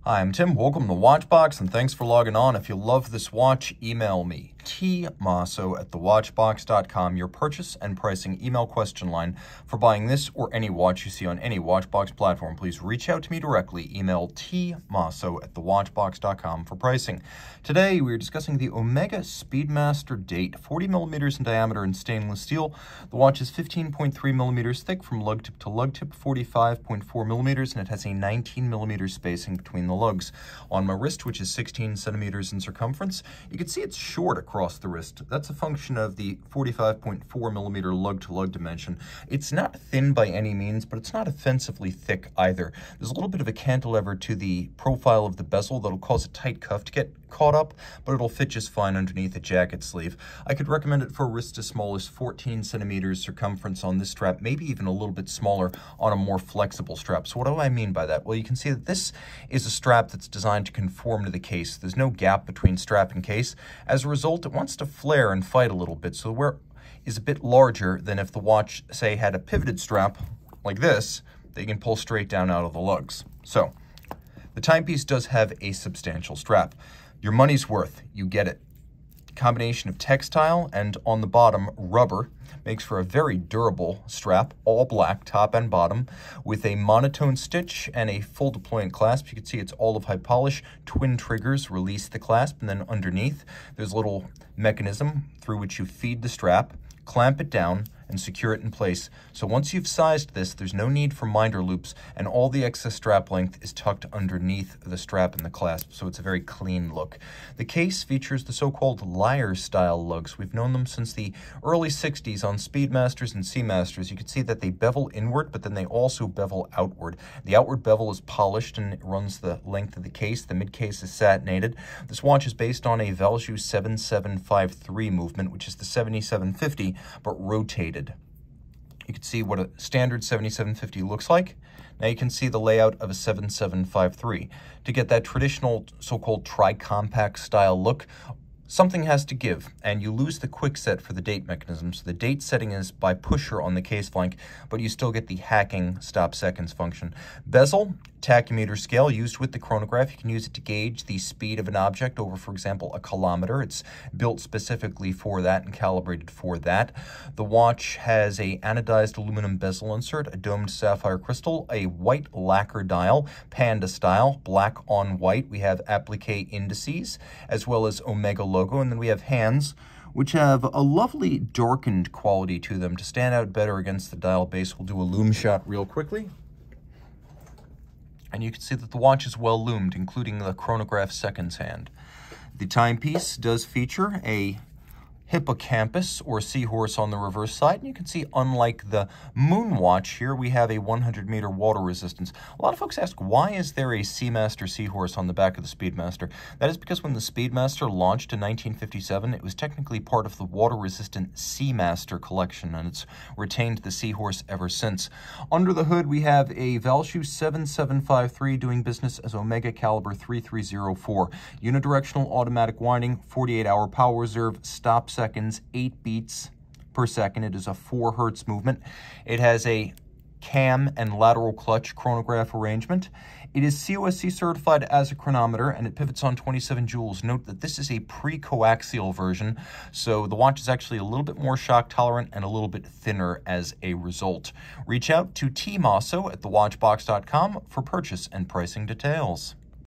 Hi, I'm Tim. Welcome to Watchbox, and thanks for logging on. If you love this watch, email me, tmosso@thewatchbox.com, your purchase and pricing email question line for buying this or any watch you see on any Watchbox platform. Please reach out to me directly. Email tmosso@thewatchbox.com for pricing. Today, we are discussing the Omega Speedmaster Date, 40 millimeters in diameter in stainless steel. The watch is 15.3 millimeters thick from lug tip to lug tip, 45.4 millimeters, and it has a 19 millimeter spacing between the lugs. On my wrist, which is 16 centimeters in circumference, you can see it's short across the wrist. That's a function of the 45.4 millimeter lug-to-lug dimension. It's not thin by any means, but it's not offensively thick either. There's a little bit of a cantilever to the profile of the bezel that'll cause a tight cuff to get caught up, but it'll fit just fine underneath a jacket sleeve. I could recommend it for a wrist as small as 14 centimeters circumference on this strap, maybe even a little bit smaller on a more flexible strap. So what do I mean by that? Well, you can see that this is a strap that's designed to conform to the case. There's no gap between strap and case. As a result, it wants to flare and fight a little bit, so the wear is a bit larger than if the watch, say, had a pivoted strap like this that you can pull straight down out of the lugs. So the timepiece does have a substantial strap. Your money's worth. You get it. Combination of textile and, on the bottom, rubber makes for a very durable strap, all black, top and bottom, with a monotone stitch and a full deployant clasp. You can see it's all of high polish. Twin triggers release the clasp, and then underneath, there's a little mechanism through which you feed the strap, clamp it down, and secure it in place. So once you've sized this, there's no need for minder loops, and all the excess strap length is tucked underneath the strap and the clasp, so it's a very clean look. The case features the so-called lyre-style lugs. We've known them since the early 60s on Speedmasters and Seamasters. You can see that they bevel inward, but then they also bevel outward. The outward bevel is polished and it runs the length of the case. The mid-case is satinated. This watch is based on a Valjoux 7753 movement, which is the 7750, but rotated. You can see what a standard 7750 looks like. Now you can see the layout of a 7753. To get that traditional so-called tri-compact style look, something has to give, and you lose the quick set for the date mechanism. So the date setting is by pusher on the case flank, but you still get the hacking stop seconds function. Bezel, tachymeter scale used with the chronograph. You can use it to gauge the speed of an object over, for example, a kilometer. It's built specifically for that and calibrated for that. The watch has a anodized aluminum bezel insert, a domed sapphire crystal, a white lacquer dial, panda style, black on white. We have applique indices, as well as Omega logo, and then we have hands, which have a lovely darkened quality to them to stand out better against the dial base. We'll do a loom shot real quickly. And you can see that the watch is well loomed, including the chronograph seconds hand. The timepiece does feature a hippocampus or seahorse on the reverse side, and you can see, unlike the moon watch here, we have a 100-meter water resistance. A lot of folks ask, why is there a Seamaster seahorse on the back of the Speedmaster? That is because when the Speedmaster launched in 1957, it was technically part of the water-resistant Seamaster collection, and it's retained the seahorse ever since. Under the hood, we have a Valjoux 7753 doing business as Omega caliber 3304. Unidirectional automatic winding, 48-hour power reserve, stop seconds, 8 beats per second. It is a 4 hertz movement. It has a cam and lateral clutch chronograph arrangement. It is COSC certified as a chronometer, and it pivots on 27 joules. Note that this is a pre-coaxial version, so the watch is actually a little bit more shock tolerant and a little bit thinner as a result. Reach out to tmosso@thewatchbox.com for purchase and pricing details.